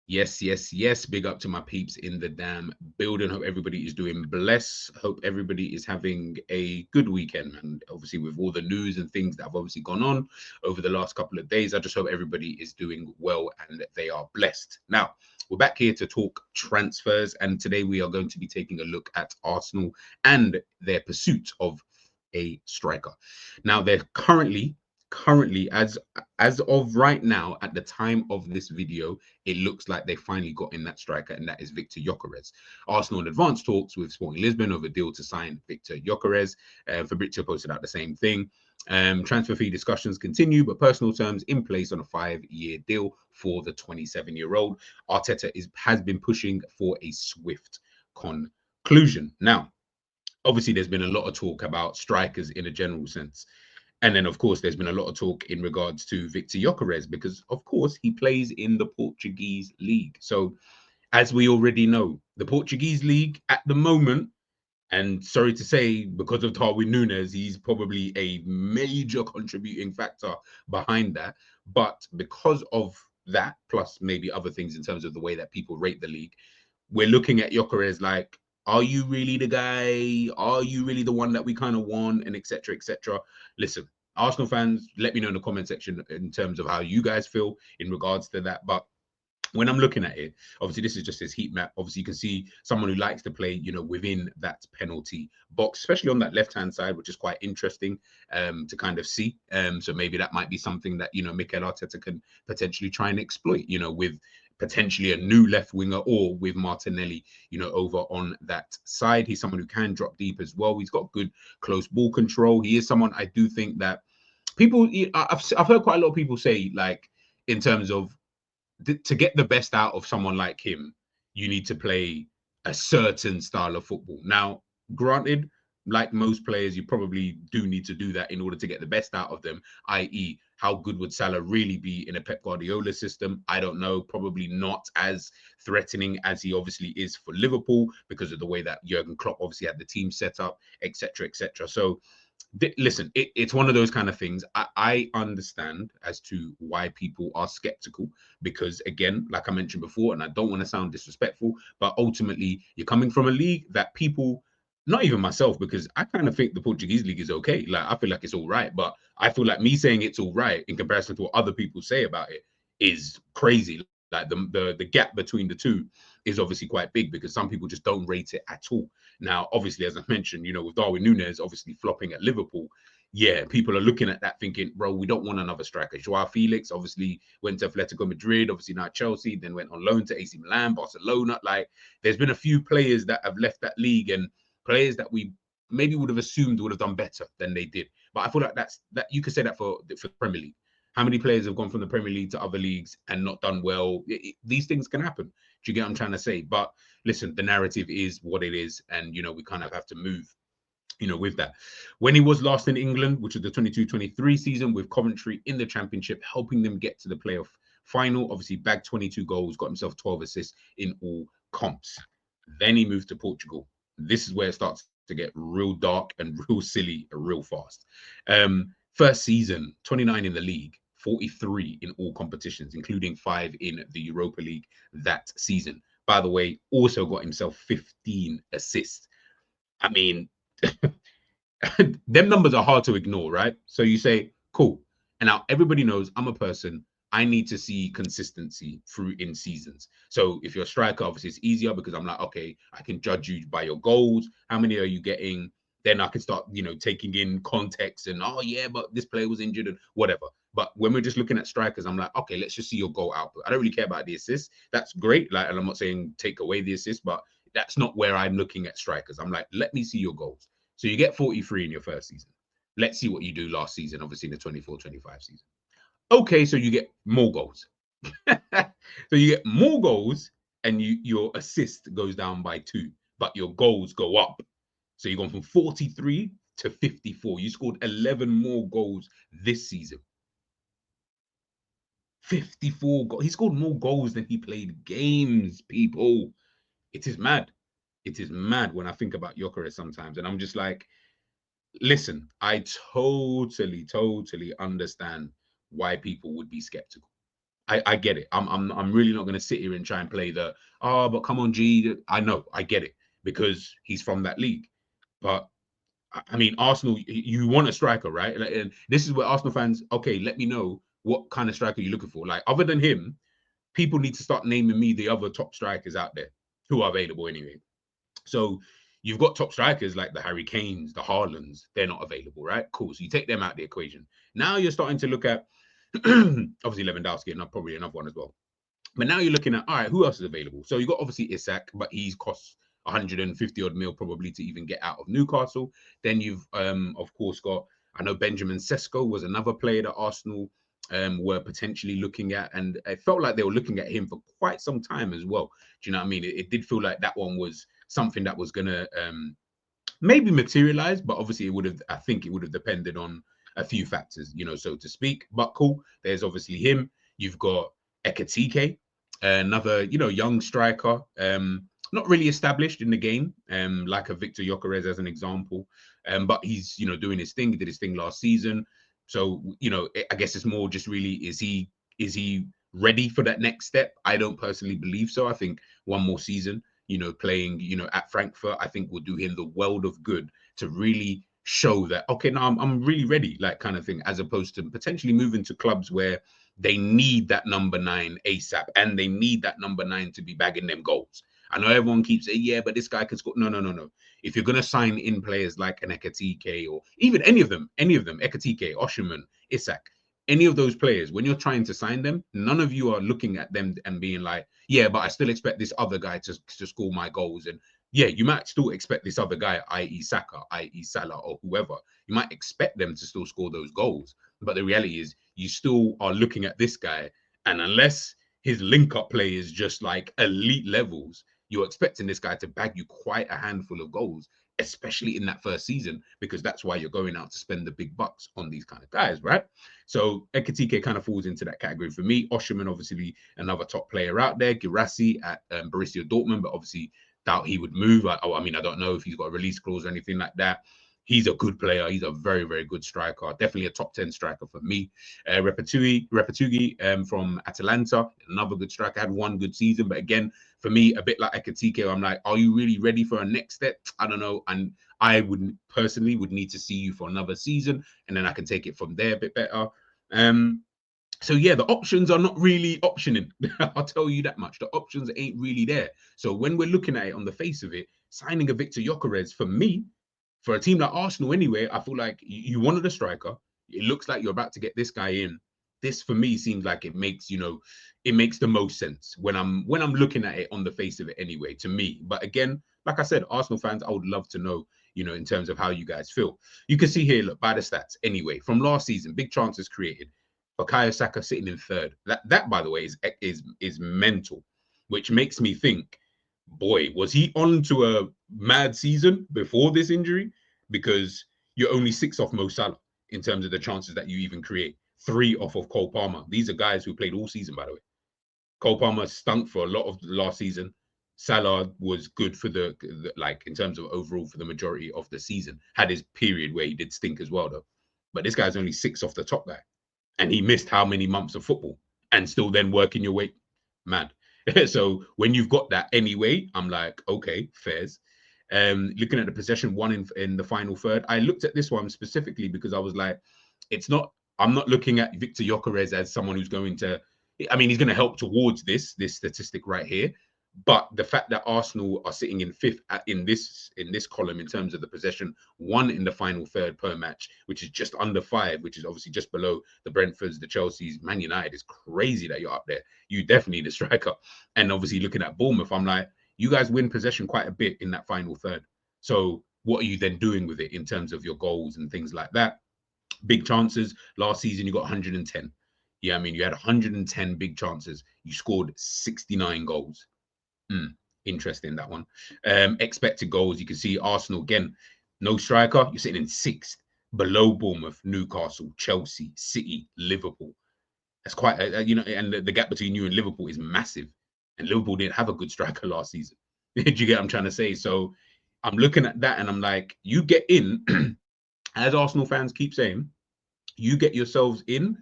Yes, yes, yes. Big up to my peeps in the damn building. Hope everybody is doing bless. Hope everybody is having a good weekend. And obviously, with all the news and things that have obviously gone on over the last couple of days, I just hope everybody is doing well and that they are blessed. Now, we're back here to talk transfers. And today we are going to be taking a look at Arsenal and their pursuit of a striker. Now, they're currently as of right now, at the time of this video, it looks like they finally got in that striker, and that is Viktor Gyökeres. Arsenal in advanced talks with Sporting Lisbon over a deal to sign Viktor Gyökeres. Fabrizio posted out the same thing. Transfer fee discussions continue, but personal terms in place on a 5-year deal for the 27-year-old. Arteta has been pushing for a swift conclusion. Now, obviously, there's been a lot of talk about strikers in a general sense. And then, of course, there's been a lot of talk in regards to Viktor Gyökeres because, of course, he plays in the Portuguese league. So, as we already know, the Portuguese league at the moment, and sorry to say, because of Darwin Núñez, he's probably a major contributing factor behind that. But because of that, plus maybe other things in terms of the way that people rate the league, we're looking at Gyökeres like, are you really the guy? Are you really the one that we kind of want? And etc. etc. Listen, Arsenal fans, let me know in the comment section in terms of how you guys feel in regards to that. But when I'm looking at it, obviously this is just his heat map. Obviously, you can see someone who likes to play, within that penalty box, especially on that left-hand side, which is quite interesting to kind of see. So maybe that might be something that Mikel Arteta can potentially try and exploit, with potentially a new left winger or with Martinelli, over on that side. He's someone who can drop deep as well. He's got good close ball control. He is someone I do think that people, I've heard quite a lot of people say, like, in terms of to get the best out of someone like him, you need to play a certain style of football. Now, granted, like most players, you probably do need to do that in order to get the best out of them, i.e., how good would Salah really be in a Pep Guardiola system? I don't know. Probably not as threatening as he obviously is for Liverpool because of the way that Jurgen Klopp obviously had the team set up, etc., etc. So listen, it's one of those kind of things. I understand as to why people are skeptical because, again, like I mentioned before, and I don't want to sound disrespectful, but ultimately you're coming from a league that people, not even myself, because I kind of think the Portuguese league is okay. Like, I feel like it's all right, but I feel like me saying it's all right in comparison to what other people say about it is crazy. Like the gap between the two is obviously quite big because some people just don't rate it at all. Now, obviously, as I mentioned, with Darwin Núñez obviously flopping at Liverpool, yeah, people are looking at that thinking, bro, we don't want another striker. Joao Felix obviously went to Atletico Madrid, obviously now Chelsea, then went on loan to AC Milan, Barcelona. Like, there's been a few players that have left that league and players that we maybe would have assumed would have done better than they did. But I feel like that you could say that for the Premier League. How many players have gone from the Premier League to other leagues and not done well? These things can happen. Do you get what I'm trying to say? But listen, the narrative is what it is, and we kind of have to move with that. When he was last in England, which was the 22-23 season with Coventry in the Championship, helping them get to the playoff final, obviously bagged 22 goals, got himself 12 assists in all comps. Then he moved to Portugal. This is where it starts to get real dark and real silly real fast. First season, 29 in the league, 43 in all competitions, including 5 in the Europa League that season. By the way, also got himself 15 assists. I mean, them numbers are hard to ignore, right? So you say, cool. And now everybody knows I'm a person. I need to see consistency through in seasons. So if you're a striker, obviously it's easier because I'm like, okay, I can judge you by your goals. How many are you getting? Then I can start, taking in context and, oh yeah, but this player was injured and whatever. But when we're just looking at strikers, I'm like, okay, let's just see your goal output. I don't really care about the assists. That's great. Like, and I'm not saying take away the assist, but that's not where I'm looking at strikers. I'm like, let me see your goals. So you get 43 in your first season. Let's see what you do last season, obviously in the 24-25 season. Okay, so you get more goals. So you get more goals and your assist goes down by 2, but your goals go up. So you've gone from 43 to 54. You scored 11 more goals this season. 54 goals. He scored more goals than he played games, people. It is mad. It is mad when I think about Gyökeres sometimes. And I'm just like, listen, I totally understand why people would be skeptical. I get it. I'm really not going to sit here and try and play the, oh, but come on, G. I know, I get it, because he's from that league. But I mean, Arsenal, you want a striker, right? And this is where Arsenal fans, okay, let me know what kind of striker you're looking for. Like, other than him, people need to start naming me the other top strikers out there who are available anyway. So you've got top strikers like the Harry Kanes, the Haalands. They're not available, right? Cool. So you take them out of the equation. Now you're starting to look at obviously Lewandowski, and probably another one as well. But now you're looking at, all right, who else is available? So you got obviously Isak, but he's cost 150 odd mil probably to even get out of Newcastle. Then you've of course got, I know Benjamin Sesko was another player that Arsenal were potentially looking at, and it felt like they were looking at him for quite some time as well. Do you know what I mean? It did feel like that one was something that was gonna maybe materialize, but obviously it would have, I think it would have depended on a few factors, you know, so to speak. But cool, there's obviously him. You've got Ekatike, another, you know, young striker, not really established in the game, like a Viktor Gyökeres as an example, but he's, you know, doing his thing. He did his thing last season, so you know, I guess it's more just really, is he ready for that next step? I don't personally believe so. I think one more season, you know, playing, you know, at Frankfurt, I think will do him the world of good to really show that, okay, now I'm really ready, like, kind of thing, as opposed to potentially moving to clubs where they need that number 9 ASAP, and they need that number 9 to be bagging them goals. I know everyone keeps saying, yeah, but this guy can score. No, no, no, no. If you're going to sign in players like an Ekatike, or even any of them, Ekatike, Oshiman, Isak, any of those players, when you're trying to sign them, none of you are looking at them and being like, yeah, but I still expect this other guy to score my goals. And yeah, you might still expect this other guy, i.e. Saka, i.e. Salah, or whoever, you might expect them to still score those goals. But the reality is, you still are looking at this guy, and unless his link-up play is just like elite levels, you're expecting this guy to bag you quite a handful of goals, especially in that first season, because that's why you're going out to spend the big bucks on these kind of guys, right? So Ekatike kind of falls into that category for me. Oshiman, obviously, another top player out there. Girassi at Borussia Dortmund, but obviously doubt he would move. I mean, I don't know if he's got a release clause or anything like that. He's a good player. He's a very, very good striker. Definitely a top 10 striker for me. Repetugi from Atalanta, another good striker. Had one good season, but again, for me, a bit like Ekatike, I'm like, are you really ready for a next step? I don't know. And I would personally need to see you for another season, and then I can take it from there a bit better. So yeah, the options are not really optioning. I'll tell you that much. The options ain't really there. So when we're looking at it on the face of it, signing a Viktor Gyökeres, for me, for a team like Arsenal anyway, I feel like you wanted a striker. It looks like you're about to get this guy in. This for me seems like it makes, you know, it makes the most sense when I'm looking at it on the face of it anyway, to me. But again, like I said, Arsenal fans, I would love to know, you know, in terms of how you guys feel. You can see here, look, by the stats anyway, from last season, big chances created. Bukayo Saka sitting in third. That by the way is mental, which makes me think, boy, was he on to a mad season before this injury? Because you're only 6 off Mo Salah in terms of the chances that you even create. 3 off of Cole Palmer. These are guys who played all season, by the way. Cole Palmer stunk for a lot of the last season. Salah was good for the like, in terms of overall for the majority of the season. Had his period where he did stink as well, though. But this guy's only 6 off the top guy, and he missed how many months of football, and still then working your way, mad. So when you've got that anyway, I'm like, okay, fairs. Looking at the possession one in the final third, I looked at this one specifically because I was like, it's not. I'm not looking at Viktor Gyökeres as someone who's going to. I mean, he's going to help towards this statistic right here. But the fact that Arsenal are sitting in fifth in this column in terms of the possession, 1 in the final third per match, which is just under 5, which is obviously just below the Brentfords, the Chelseas, Man United, is crazy that you're up there. You definitely need a striker. And obviously looking at Bournemouth, I'm like, you guys win possession quite a bit in that final third. So what are you then doing with it in terms of your goals and things like that? Big chances. Last season, you got 110. Yeah, I mean, you had 110 big chances. You scored 69 goals. Interesting, that one. Expected goals, you can see Arsenal again, no striker. You're sitting in 6th, below Bournemouth, Newcastle, Chelsea, City, Liverpool. That's quite, you know, and the gap between you and Liverpool is massive. And Liverpool didn't have a good striker last season. Did you get what I'm trying to say? So I'm looking at that and I'm like, you get in, as Arsenal fans keep saying, you get yourselves in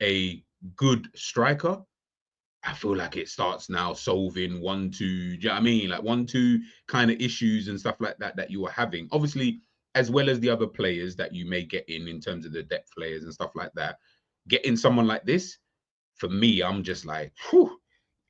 a good striker, I feel like it starts now solving 1-2, do you know what I mean? Like 1-2 kind of issues and stuff like that that you are having. Obviously, as well as the other players that you may get in terms of the depth players and stuff like that. Getting someone like this, for me, I'm just like, whew,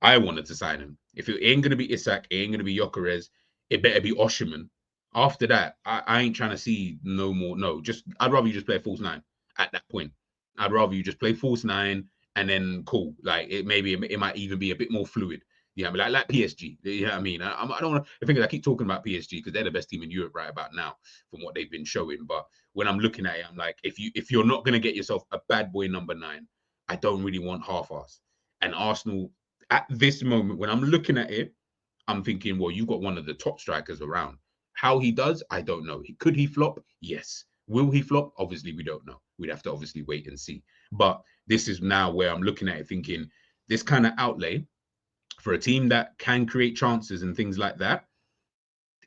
I wanted to sign him. If it ain't gonna be Isak, it ain't gonna be Gyökeres, it better be Osherman. After that, I ain't trying to see no more. No, just I'd rather you just play a false nine at that point. I'd rather you just play false nine and then cool. Like it might even be a bit more fluid. Yeah, I mean, like PSG. You know what I mean? I don't want to think I keep talking about PSG because they're the best team in Europe right about now from what they've been showing. But when I'm looking at it, I'm like, if you're not gonna get yourself a bad boy number 9, I don't really want half-ass. And Arsenal at this moment, when I'm looking at it, I'm thinking, well, you got one of the top strikers around. How he does, I don't know. Could he flop? Yes. Will he flop? Obviously, we don't know. We'd have to obviously wait and see. But this is now where I'm looking at it thinking this kind of outlay for a team that can create chances and things like that,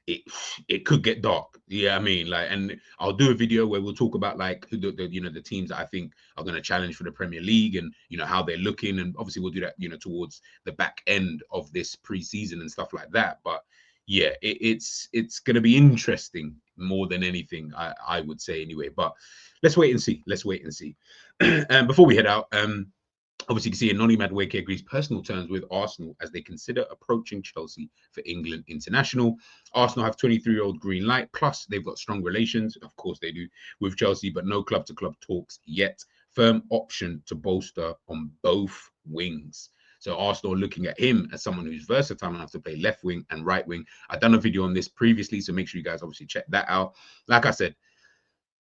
it it could get dark. Yeah, I mean, like, and I'll do a video where we'll talk about like the teams that I think are going to challenge for the Premier League and how they're looking, and obviously we'll do that towards the back end of this preseason and stuff like that. But yeah, it's going to be interesting more than anything, I would say anyway. But let's wait and see. Let's wait and see. And before we head out, obviously, you can see Noni Madueke agrees personal terms with Arsenal as they consider approaching Chelsea for England international. Arsenal have 23-year-old green light, plus they've got strong relations, of course they do, with Chelsea, but no club-to-club talks yet. Firm option to bolster on both wings. So Arsenal are looking at him as someone who's versatile enough to play left wing and right wing. I've done a video on this previously, so make sure you guys obviously check that out. Like I said,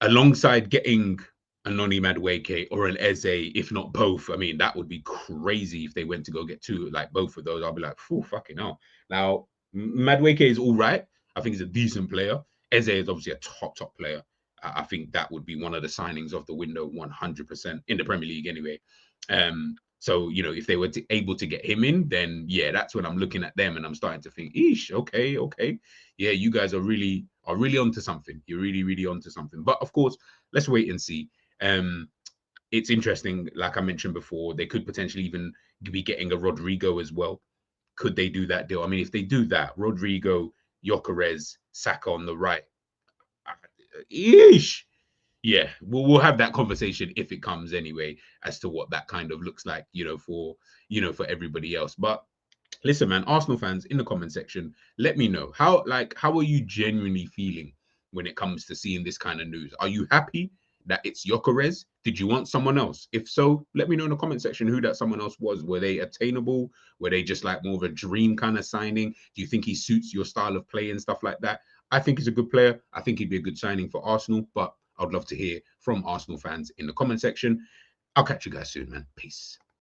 alongside getting a Noni Madueke or an Eze, if not both. I mean, that would be crazy if they went to go get two, like both of those. I'll be like, "Phew, fucking hell." Now, Madueke is all right. I think he's a decent player. Eze is obviously a top player. I think that would be one of the signings of the window, 100% in the Premier League, anyway. So if they were able to get him in, then yeah, that's when I'm looking at them and I'm starting to think, "Eesh, okay, yeah, you guys are really onto something. You're really onto something." But of course, let's wait and see. It's interesting, like I mentioned before, they could potentially even be getting a Rodrigo as well. Could they do that deal? I mean, if they do that, Rodrigo, Gyökeres, Saka on the right, eesh. Yeah, we'll have that conversation if it comes anyway, as to what that kind of looks like, for everybody else. But listen, man, Arsenal fans in the comment section, let me know how are you genuinely feeling when it comes to seeing this kind of news? Are you happy that it's Gyökeres? Did you want someone else? If so, let me know in the comment section who that someone else was. Were they attainable? Were they just like more of a dream kind of signing? Do you think he suits your style of play and stuff like that? I think he's a good player. I think he'd be a good signing for Arsenal, but I'd love to hear from Arsenal fans in the comment section. I'll catch you guys soon, man. Peace.